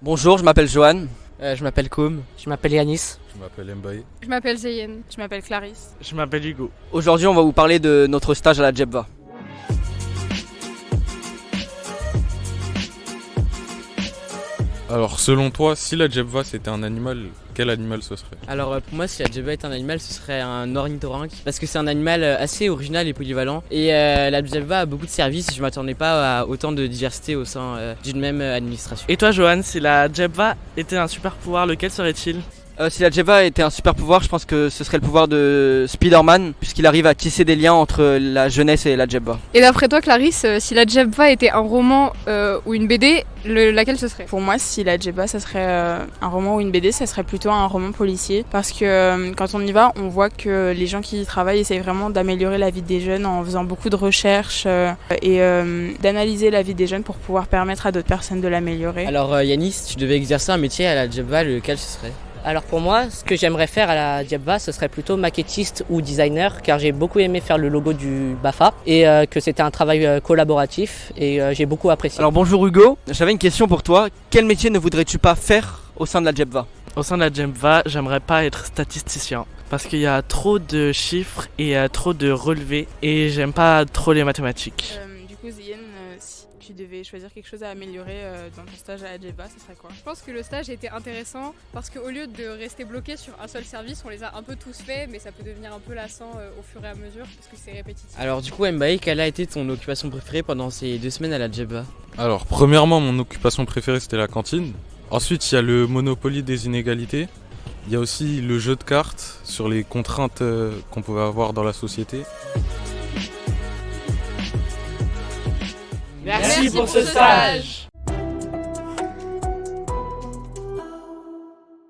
Bonjour, je m'appelle Johan. Je m'appelle Koum. Je m'appelle Yanis. Je m'appelle Mbaye. Je m'appelle Zeyenne. Je m'appelle Clarisse. Je m'appelle Hugo. Aujourd'hui, on va vous parler de notre stage à la Djebva. Alors selon toi, si la Djebva c'était un animal, quel animal ce serait? Alors pour moi, si la djebva est un animal, ce serait un ornithorynque parce que c'est un animal assez original et polyvalent. Et la djebva a beaucoup de services. Je m'attendais pas à autant de diversité au sein d'une même administration. Et toi, Johan, si la djebva était un super pouvoir, lequel serait-il? Si la Djebva était un super pouvoir, je pense que ce serait le pouvoir de Spider-Man, puisqu'il arrive à tisser des liens entre la jeunesse et la Djebva. Et d'après toi, Clarisse, si la Djebva était un roman ou une BD, laquelle ce serait? Pour moi, si la Djebva, ça serait un roman ou une BD, ça serait plutôt un roman policier. Parce que quand on y va, on voit que les gens qui y travaillent essayent vraiment d'améliorer la vie des jeunes en faisant beaucoup de recherches et d'analyser la vie des jeunes pour pouvoir permettre à d'autres personnes de l'améliorer. Alors Yanis, tu devais exercer un métier à la djebva, lequel ce serait? Alors pour moi, ce que j'aimerais faire à la Djebva, ce serait plutôt maquettiste ou designer, car j'ai beaucoup aimé faire le logo du BAFA et que c'était un travail collaboratif et j'ai beaucoup apprécié. Alors bonjour Hugo, j'avais une question pour toi. Quel métier ne voudrais-tu pas faire au sein de la Djebva? Au sein de la djebva, j'aimerais pas être statisticien parce qu'il y a trop de chiffres et trop de relevés et j'aime pas trop les mathématiques. Du coup, Zeyenne, si tu devais choisir quelque chose à améliorer dans ton stage à la Djebva, ce serait quoi? Je pense que le stage était intéressant parce qu'au lieu de rester bloqué sur un seul service, on les a un peu tous faits, mais ça peut devenir un peu lassant au fur et à mesure parce que c'est répétitif. Alors du coup, Mbaye, quelle a été ton occupation préférée pendant ces 2 semaines à la djebva? Alors premièrement, mon occupation préférée c'était la cantine. Ensuite, il y a le Monopoly des inégalités. Il y a aussi le jeu de cartes sur les contraintes qu'on pouvait avoir dans la société. Merci pour ce stage.